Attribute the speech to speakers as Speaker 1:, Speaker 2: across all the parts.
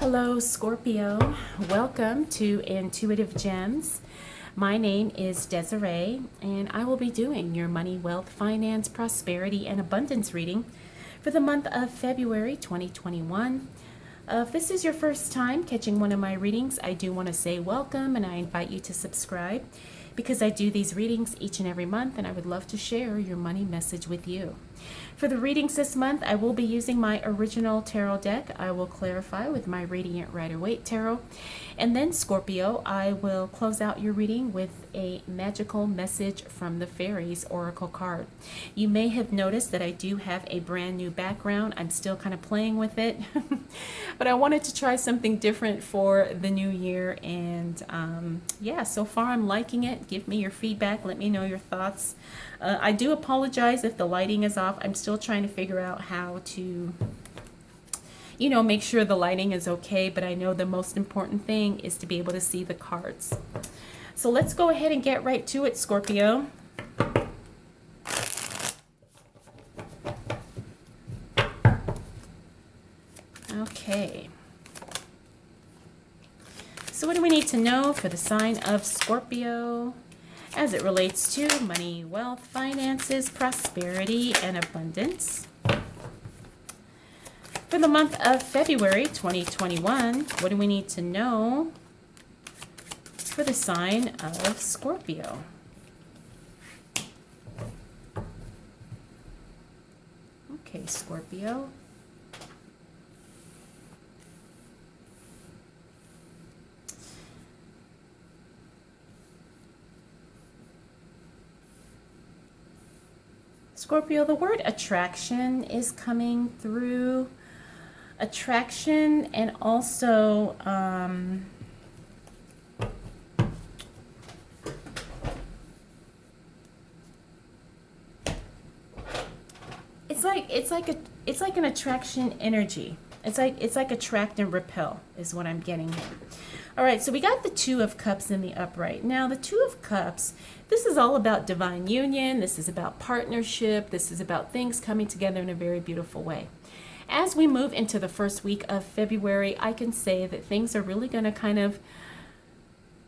Speaker 1: Hello, Scorpio. Welcome to Intuitive Gems. My name is Desiree, and I will be doing your money, wealth, finance, prosperity, and abundance reading for the month of February 2021. If this is your first time catching one of my readings, I do want to say welcome, and I invite you to subscribe because I do these readings each and every month, and I would love to share your money message with you. For the readings this month, I will be using my original tarot deck. I will clarify with my Radiant Rider-Waite Tarot. And then, Scorpio, I will close out your reading with a magical message from the Fairies Oracle card. You may have noticed that I do have a brand new background. I'm still kind of playing with it. But I wanted to try something different for the new year. And yeah, so far I'm liking it. Give me your feedback. Let me know your thoughts. I do apologize if the lighting is off. I'm still trying to figure out how to, make sure the lighting is okay, but I know the most important thing is to be able to see the cards. So let's go ahead and get right to it, Scorpio. Okay. So what do we need to know for the sign of Scorpio as it relates to money, wealth, finances, prosperity, and abundance? For the month of February 2021, what do we need to know for the sign of Scorpio? Okay, Scorpio. Scorpio, the word attraction is coming through. Attraction and also it's like an attraction energy. It's like attract and repel is what I'm getting here. All right, so we got the Two of Cups in the upright. Now, the Two of Cups, this is all about divine union. This is about partnership. This is about things coming together in a very beautiful way. As we move into the first week of February, I can say that things are really going to kind of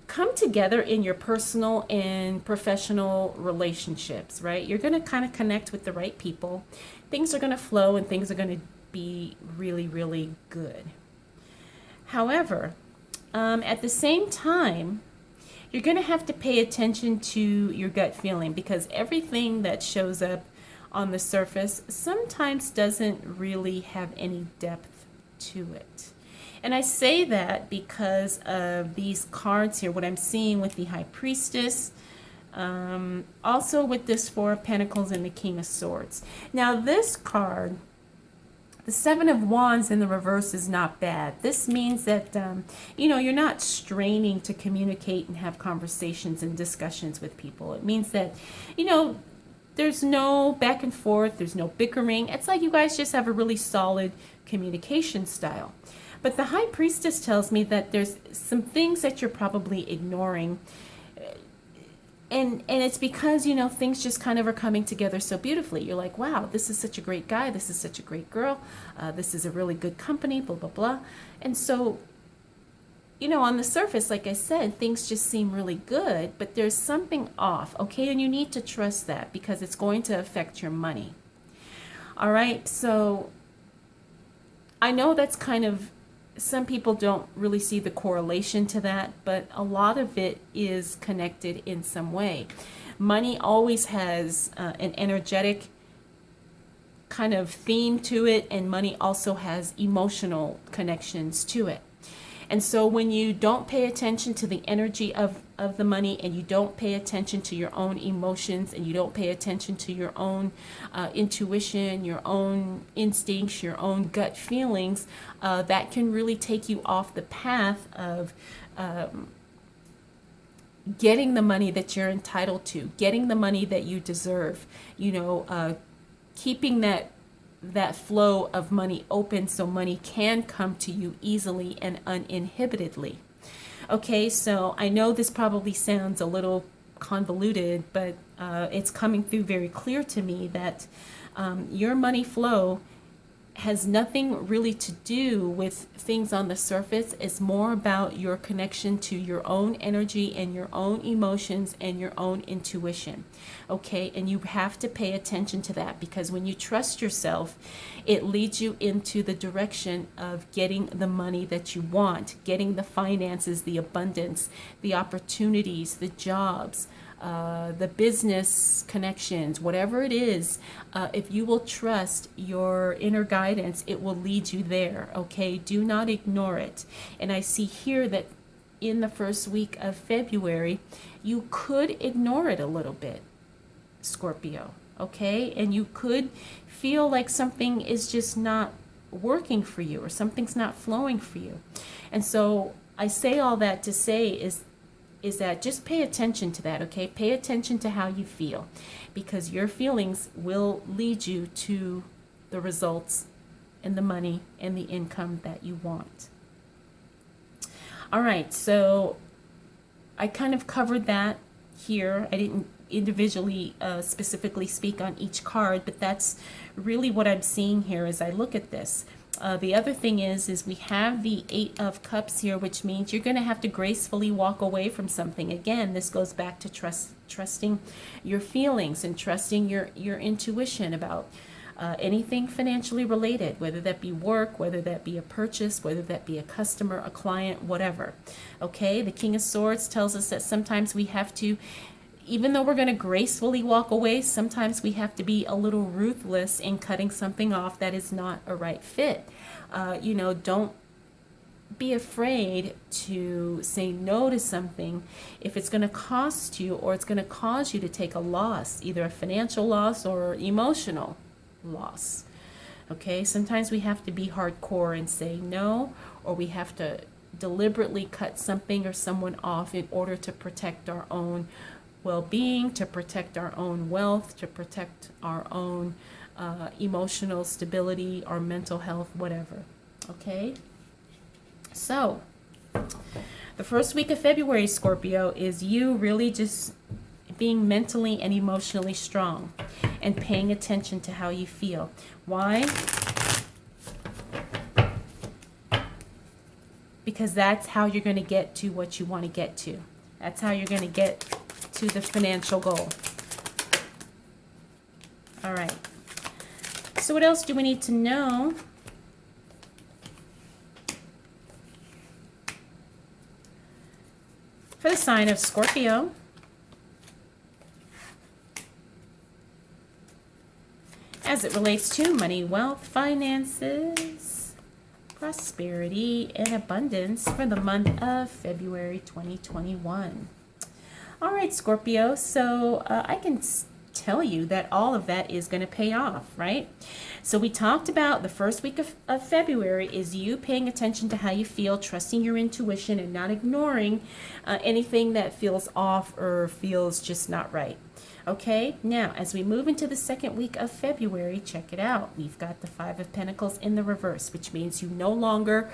Speaker 1: come together in your personal and professional relationships, right? You're going to kind of connect with the right people. Things are going to flow and things are going to be really, really good. However, at the same time, you're going to have to pay attention to your gut feeling because everything that shows up on the surface sometimes doesn't really have any depth to it. And I say that because of these cards here, what I'm seeing with the High Priestess, also with this Four of Pentacles and the King of Swords. Now this card, the Seven of Wands in the reverse, is not bad. This means that, you're not straining to communicate and have conversations and discussions with people. It means that, there's no back and forth. There's no bickering. It's like you guys just have a really solid communication style. But the High Priestess tells me that there's some things that you're probably ignoring. And it's because, things just kind of are coming together so beautifully. You're like, wow, this is such a great guy. This is such a great girl. This is a really good company, blah, blah, blah. And so, on the surface, like I said, things just seem really good, but there's something off, okay? And you need to trust that because it's going to affect your money. All right, so I know that's kind of, some people don't really see the correlation to that, but a lot of it is connected in some way. Money always has an energetic kind of theme to it, and money also has emotional connections to it. And so when you don't pay attention to the energy of the money, and you don't pay attention to your own emotions, and you don't pay attention to your own intuition, your own instincts, your own gut feelings, that can really take you off the path of getting the money that you're entitled to, getting the money that you deserve, keeping that flow of money open so money can come to you easily and uninhibitedly. Okay, so I know this probably sounds a little convoluted, but it's coming through very clear to me that your money flow has nothing really to do with things on the surface. It's more about your connection to your own energy and your own emotions and your own intuition. Okay, and you have to pay attention to that, because when you trust yourself, it leads you into the direction of getting the money that you want, getting the finances, the abundance, the opportunities, the jobs, the business connections, whatever it is. If you will trust your inner guidance, it will lead you there. Okay, do not ignore it. And I see here that in the first week of February, you could ignore it a little bit, Scorpio. Okay, and you could feel like something is just not working for you, or something's not flowing for you. And so I say all that to say is that just pay attention to that. Okay, pay attention to how you feel, because your feelings will lead you to the results and the money and the income that you want. All right, so I kind of covered that here. I didn't individually specifically speak on each card, but that's really what I'm seeing here as I look at this. The other thing is we have the 8 of Cups here, which means you're going to have to gracefully walk away from something. Again, this goes back to trusting your feelings and trusting your intuition about anything financially related, whether that be work, whether that be a purchase, whether that be a customer, a client, whatever. Okay, the King of Swords tells us that sometimes we have to, even though we're going to gracefully walk away, sometimes we have to be a little ruthless in cutting something off that is not a right fit. Don't be afraid to say no to something if it's going to cost you, or it's going to cause you to take a loss, either a financial loss or emotional loss. Okay, sometimes we have to be hardcore and say no, or we have to deliberately cut something or someone off in order to protect our own well-being, to protect our own wealth, to protect our own emotional stability, our mental health, whatever. Okay, so the first week of February, Scorpio, is you really just being mentally and emotionally strong and paying attention to how you feel. Why? Because that's how you're going to get to what you want to get to. That's how you're going to get to the financial goal. All right. So what else do we need to know? For the sign of Scorpio, as it relates to money, wealth, finances, prosperity, and abundance for the month of February 2021. All right, Scorpio, so I can tell you that all of that is going to pay off, right? So we talked about the first week of February is you paying attention to how you feel, trusting your intuition, and not ignoring anything that feels off or feels just not right. Okay, now as we move into the second week of February, check it out. We've got the 5 of Pentacles in the reverse, which means you no longer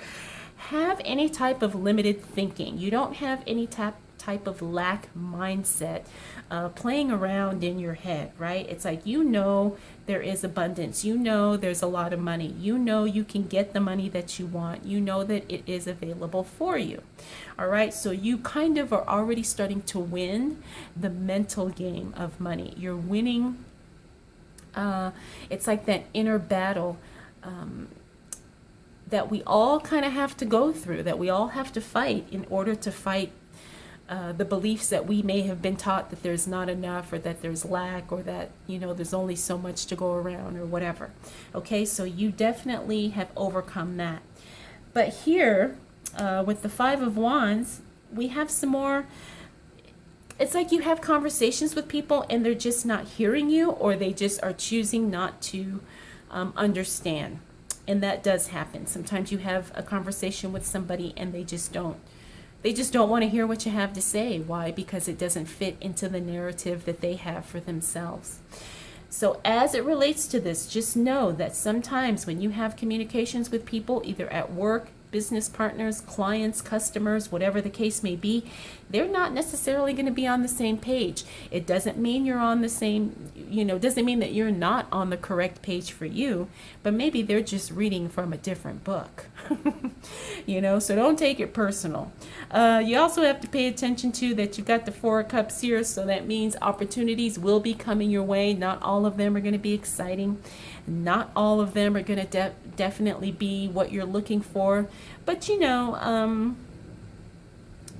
Speaker 1: have any type of limited thinking. You don't have any type of lack mindset playing around in your head, right? It's like, there is abundance. There's a lot of money. You can get the money that you want. That it is available for you. All right, so you kind of are already starting to win the mental game of money. You're winning. It's like that inner battle that we all kind of have to go through, that we all have to fight in order to fight the beliefs that we may have been taught that there's not enough, or that there's lack, or that there's only so much to go around, or whatever. Okay, so you definitely have overcome that. But here with the 5 of Wands, we have some more. It's like you have conversations with people and they're just not hearing you, or they just are choosing not to understand. And that does happen. Sometimes you have a conversation with somebody and they just don't want to hear what you have to say. Why? Because it doesn't fit into the narrative that they have for themselves. So as it relates to this, just know that sometimes when you have communications with people, either at work, business partners, clients, customers, whatever the case may be, they're not necessarily going to be on the same page. It doesn't mean you're on the same, doesn't mean that you're not on the correct page for you, but maybe they're just reading from a different book. So don't take it personal. You also have to pay attention to that you've got the Four of Cups here, so that means opportunities will be coming your way. Not all of them are going to be exciting. Not all of them are going to definitely be what you're looking for. But,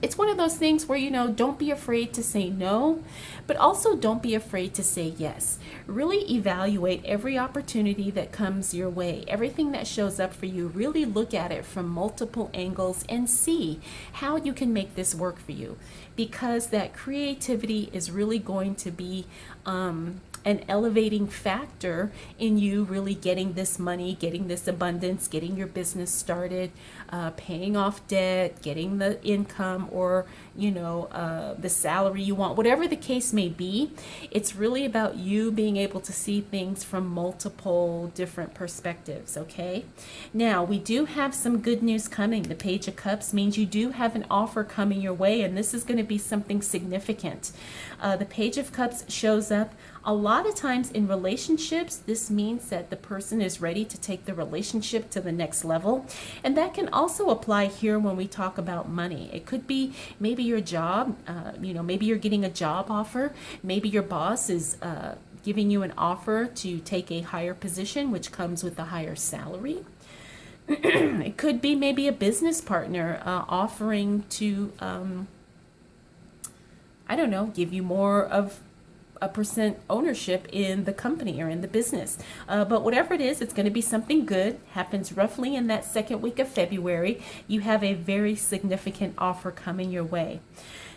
Speaker 1: it's one of those things where, don't be afraid to say no, but also don't be afraid to say yes. Really evaluate every opportunity that comes your way, everything that shows up for you. Really look at it from multiple angles and see how you can make this work for you, because that creativity is really going to be an elevating factor in you really getting this money, getting this abundance, getting your business started, paying off debt, getting the income or, the salary you want, whatever the case may be. It's really about you being able to see things from multiple different perspectives, okay? Now, we do have some good news coming. The Page of Cups means you do have an offer coming your way, and this is going to be something significant. The Page of Cups shows up a lot of times in relationships. This means that the person is ready to take the relationship to the next level. And that can also apply here when we talk about money. It could be maybe your job, maybe you're getting a job offer. Maybe your boss is giving you an offer to take a higher position, which comes with a higher salary. It could be maybe a business partner offering to, give you more of a percent ownership in the company or in the business. But whatever it is, it's going to be something good. Happens roughly in that second week of February. You have a very significant offer coming your way.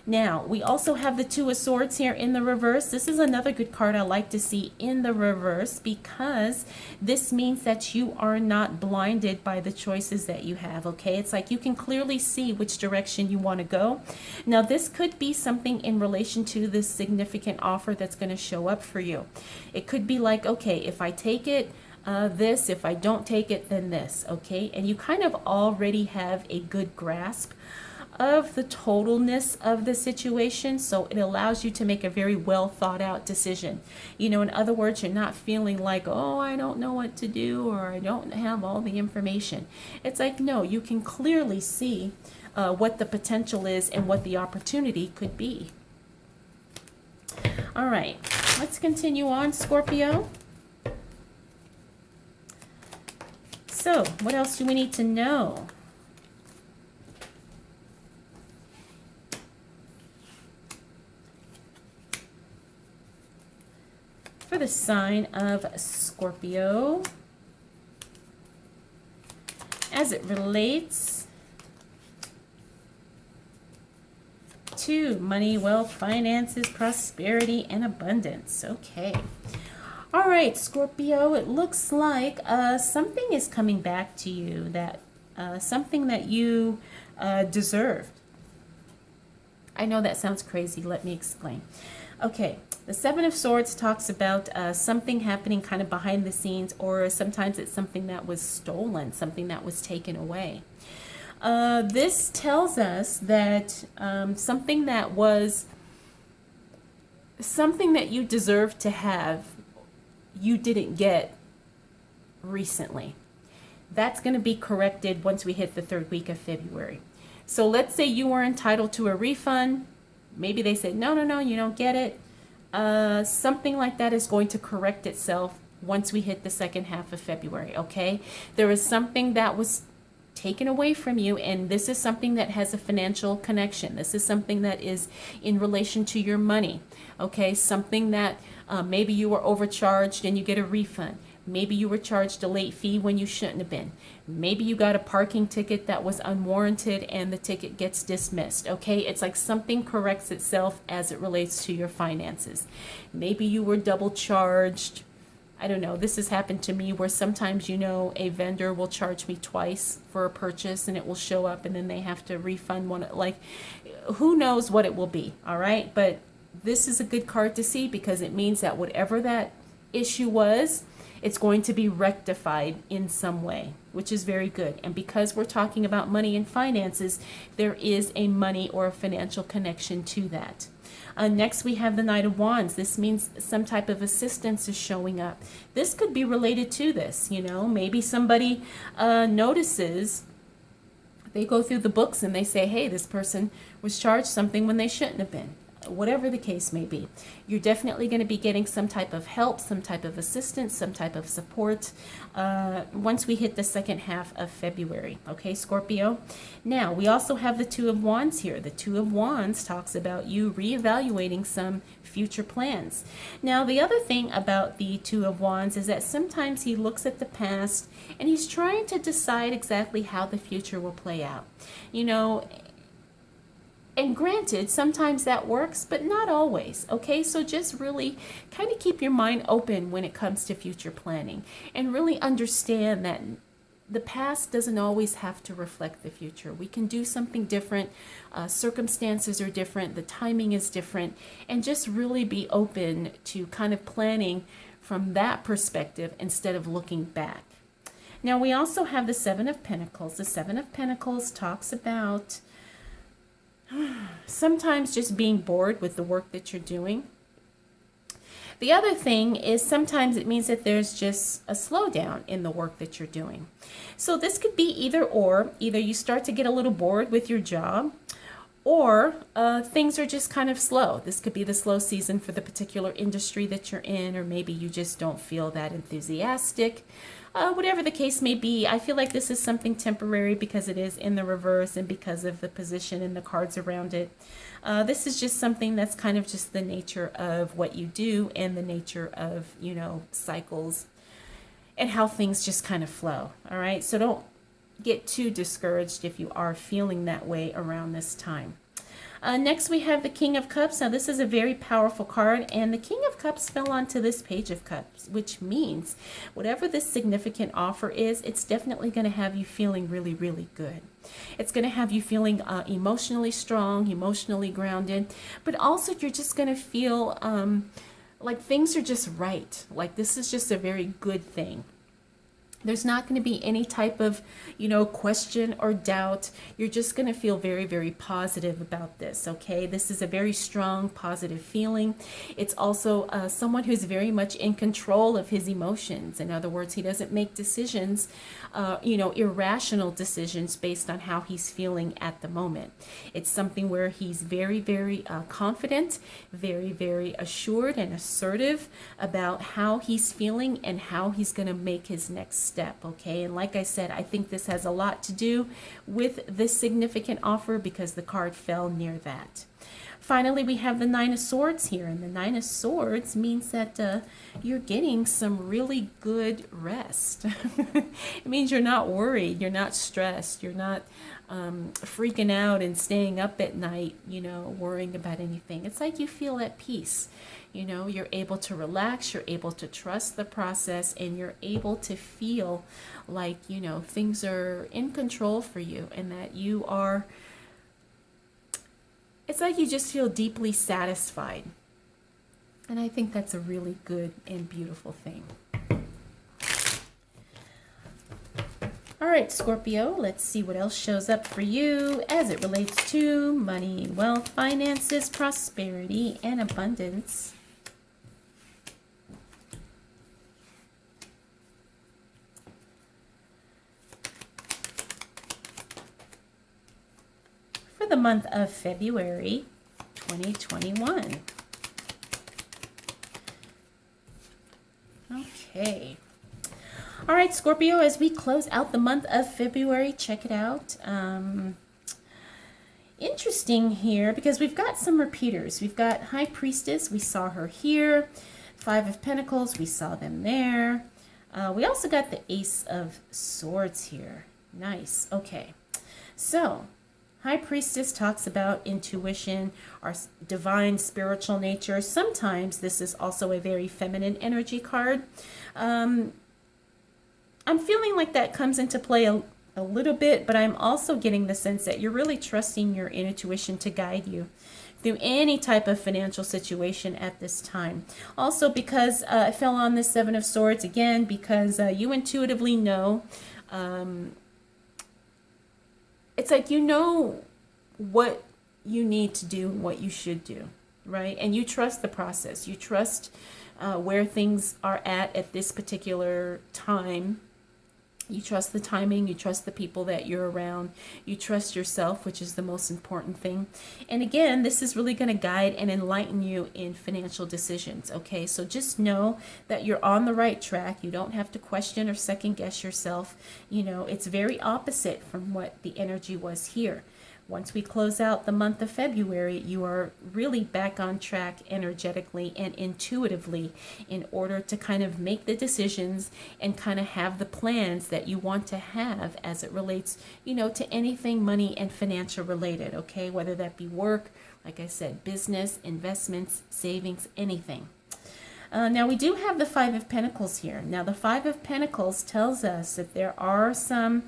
Speaker 1: Now, we also have the Two of Swords here in the reverse. This is another good card I like to see in the reverse, because this means that you are not blinded by the choices that you have, okay? It's like you can clearly see which direction you want to go. Now, this could be something in relation to this significant offer that's going to show up for you. It could be like, okay, if I take it, this, if I don't take it, then this, okay? And you kind of already have a good grasp of the totalness of the situation, so it allows you to make a very well thought out decision. In other words, you're not feeling like, oh, I don't know what to do, or I don't have all the information. It's like, no, you can clearly see what the potential is and what the opportunity could be. All right, let's continue on, Scorpio. So, what else do we need to know? For the sign of Scorpio, as it relates to money, wealth, finances, prosperity, and abundance. Okay. All right, Scorpio, it looks like something is coming back to you, that something that you deserved. I know that sounds crazy. Let me explain. Okay, the Seven of Swords talks about something happening kind of behind the scenes, or sometimes it's something that was stolen, something that was taken away. This tells us that something that you deserved to have, you didn't get recently. That's going to be corrected once we hit the third week of February. So let's say you were entitled to a refund. Maybe they said, no, you don't get it. Something like that is going to correct itself once we hit the second half of February, okay? There is something that was taken away from you, and this is something that has a financial connection. This is something that is in relation to your money, okay? Something that maybe you were overcharged and you get a refund. Maybe you were charged a late fee when you shouldn't have been. Maybe you got a parking ticket that was unwarranted and the ticket gets dismissed, okay? It's like something corrects itself as it relates to your finances. Maybe you were double charged. I don't know. This has happened to me where sometimes, a vendor will charge me twice for a purchase and it will show up and then they have to refund one. Like, who knows what it will be, all right? But this is a good card to see because it means that whatever that issue was, it's going to be rectified in some way, which is very good. And because we're talking about money and finances, there is a money or a financial connection to that. Next, we have the Knight of Wands. This means some type of assistance is showing up. This could be related to this, you know. Maybe somebody notices, they go through the books and they say, hey, this person was charged something when they shouldn't have been. Whatever the case may be, you're definitely going to be getting some type of help, some type of assistance, some type of support once we hit the second half of February. Okay, Scorpio. Now, we also have the Two of Wands here. The Two of Wands talks about you reevaluating some future plans. Now, the other thing about the Two of Wands is that sometimes he looks at the past and he's trying to decide exactly how the future will play out. You know, and granted, sometimes that works, but not always, okay? So just really kind of keep your mind open when it comes to future planning and really understand that the past doesn't always have to reflect the future. We can do something different. Circumstances are different. The timing is different. And just really be open to kind of planning from that perspective instead of looking back. Now, we also have the Seven of Pentacles. The Seven of Pentacles talks about sometimes just being bored with the work that you're doing. The other thing is sometimes it means that there's just a slowdown in the work that you're doing. So this could be either or. Either you start to get a little bored with your job, or things are just kind of slow. This could be the slow season for the particular industry that you're in, or maybe you just don't feel that enthusiastic. Whatever the case may be, I feel like this is something temporary because it is in the reverse and because of the position and the cards around it. This is just something that's kind of just the nature of what you do and the nature of, you know, cycles and how things just kind of flow. All right. So don't get too discouraged if you are feeling that way around this time. Next, we have the King of Cups. Now, this is a very powerful card, and the King of Cups fell onto this Page of Cups, which means whatever this significant offer is, it's definitely going to have you feeling really, really good. It's going to have you feeling emotionally strong, emotionally grounded, but also you're just going to feel like things are just right. Like this is just a very good thing. There's not going to be any type of, you know, question or doubt. You're just going to feel very, very positive about this, okay? This is a very strong, positive feeling. It's also someone who's very much in control of his emotions. In other words, he doesn't make decisions, you know, irrational decisions based on how he's feeling at the moment. It's something where he's very, very confident, very, very assured and assertive about how he's feeling and how he's going to make his next step, okay? And like I said, I think this has a lot to do with this significant offer because the card fell near that. Finally, we have the Nine of Swords here, and the Nine of Swords means that you're getting some really good rest. It means you're not worried, you're not stressed, you're not freaking out and staying up at night, you know, worrying about anything. It's like you feel at peace. You know, you're able to relax, you're able to trust the process, and you're able to feel like, you know, things are in control for you and that you are, it's like you just feel deeply satisfied. And I think that's a really good and beautiful thing. All right, Scorpio, let's see what else shows up for you as it relates to money, wealth, finances, prosperity, and abundance. For the month of February 2021. Okay. All right, Scorpio, as we close out the month of February, check it out. Interesting here because we've got some repeaters. We've got High Priestess. We saw her here. Five of Pentacles. We saw them there. We also got the Ace of Swords here. Nice. Okay. So, High Priestess talks about intuition, our divine spiritual nature. Sometimes this is also a very feminine energy card. I'm feeling like that comes into play a little bit, but I'm also getting the sense that you're really trusting your intuition to guide you, through any type of financial situation at this time. Also, because I fell on this Seven of Swords again, because you intuitively know, it's like you know what you need to do, what you should do, right? And you trust the process. You trust where things are at this particular time. You trust the timing, you trust the people that you're around, you trust yourself, which is the most important thing. And again, this is really going to guide and enlighten you in financial decisions, okay? So just know that you're on the right track. You don't have to question or second guess yourself. You know, it's very opposite from what the energy was here. Once we close out the month of February, you are really back on track energetically and intuitively in order to kind of make the decisions and kind of have the plans that you want to have as it relates, you know, to anything money and financial related, okay? Whether that be work, like I said, business, investments, savings, anything. Now we do have the Five of Pentacles here. Now the Five of Pentacles tells us that there are some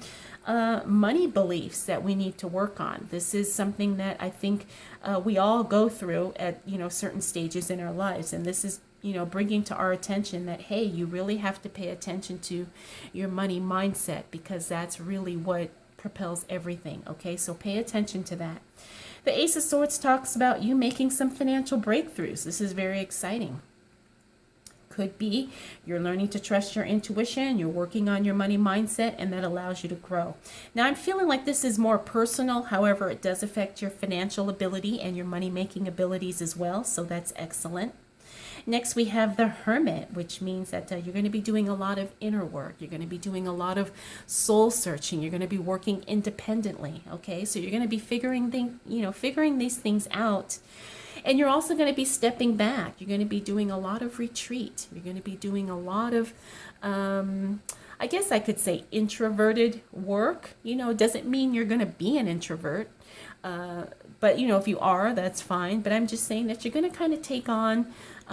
Speaker 1: money beliefs that we need to work on. This is something that I think we all go through at, you know, certain stages in our lives. And this is, you know, bringing to our attention that, hey, you really have to pay attention to your money mindset, because that's really what propels everything. Okay, so pay attention to that. The Ace of Swords talks about you making some financial breakthroughs. This is very exciting. Could be you're learning to trust your intuition, you're working on your money mindset, and that allows you to grow. Now I'm feeling like this is more personal, however it does affect your financial ability and your money making abilities as well, so that's excellent. Next we have the Hermit, which means that you're going to be doing a lot of inner work. You're going to be doing a lot of soul searching. You're going to be working independently, okay? So you're going to be figuring these things out. And you're also going to be stepping back. You're going to be doing a lot of retreat. You're going to be doing a lot of, I guess I could say, introverted work. You know, it doesn't mean you're going to be an introvert. But, you know, if you are, that's fine. But I'm just saying that you're going to kind of take on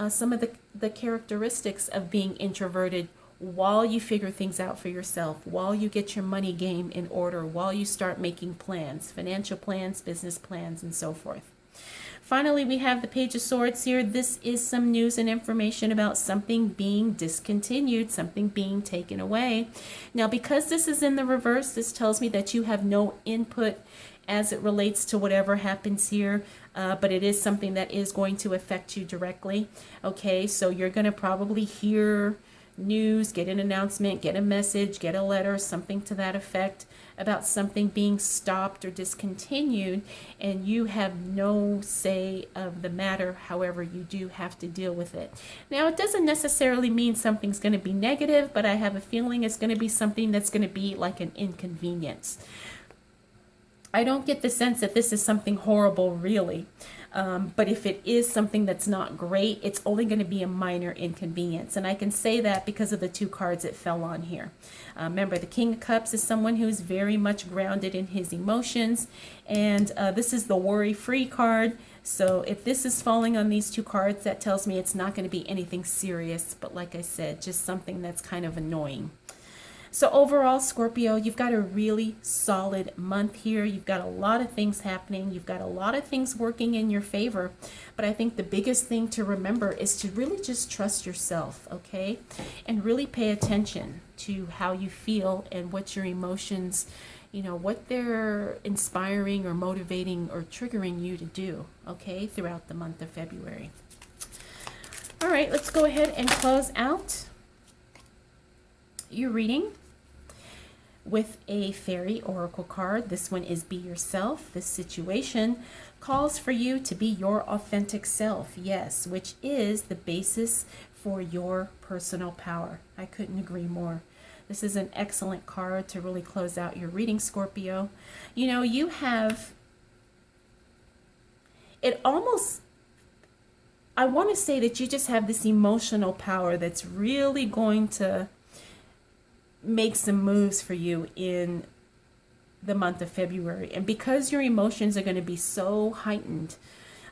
Speaker 1: some of the characteristics of being introverted while you figure things out for yourself, while you get your money game in order, while you start making plans, financial plans, business plans, and so forth. Finally, we have the Page of Swords here. This is some news and information about something being discontinued, something being taken away. Now, because this is in the reverse, this tells me that you have no input as it relates to whatever happens here, but it is something that is going to affect you directly. Okay, so you're going to probably hear news, get an announcement, get a message, get a letter, something to that effect about something being stopped or discontinued, and you have no say of the matter. However, you do have to deal with it. Now, it doesn't necessarily mean something's going to be negative, but I have a feeling it's going to be something that's going to be like an inconvenience. I don't get the sense that this is something horrible, really. But if it is something that's not great, it's only going to be a minor inconvenience. And I can say that because of the two cards that fell on here. Remember, the King of Cups is someone who's very much grounded in his emotions. And this is the worry-free card. So if this is falling on these two cards, that tells me it's not going to be anything serious. But like I said, just something that's kind of annoying. So overall, Scorpio, you've got a really solid month here. You've got a lot of things happening. You've got a lot of things working in your favor. But I think the biggest thing to remember is to really just trust yourself, okay? And really pay attention to how you feel and what your emotions, you know, what they're inspiring or motivating or triggering you to do, okay, throughout the month of February. All right, let's go ahead and close out your reading with a fairy oracle card. This one is Be Yourself. This situation calls for you to be your authentic self, yes, which is the basis for your personal power. I couldn't agree more. This is an excellent card to really close out your reading, Scorpio. You know, you have it almost, I want to say that you just have this emotional power that's really going to make some moves for you in the month of February. And because your emotions are going to be so heightened,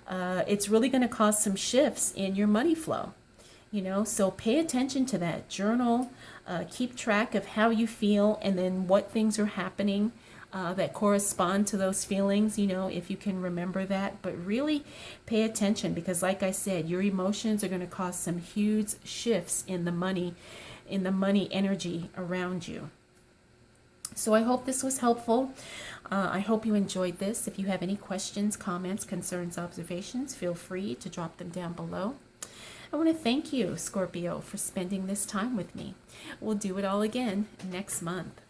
Speaker 1: it's really going to cause some shifts in your money flow. You know, so pay attention to that. Journal, keep track of how you feel and then what things are happening that correspond to those feelings, if you can remember that. But really pay attention, because like I said, your emotions are going to cause some huge shifts in the money energy around you. So I hope this was helpful. I hope you enjoyed this. If you have any questions, comments, concerns, observations, feel free to drop them down below. I want to thank you, Scorpio, for spending this time with me. We'll do it all again next month.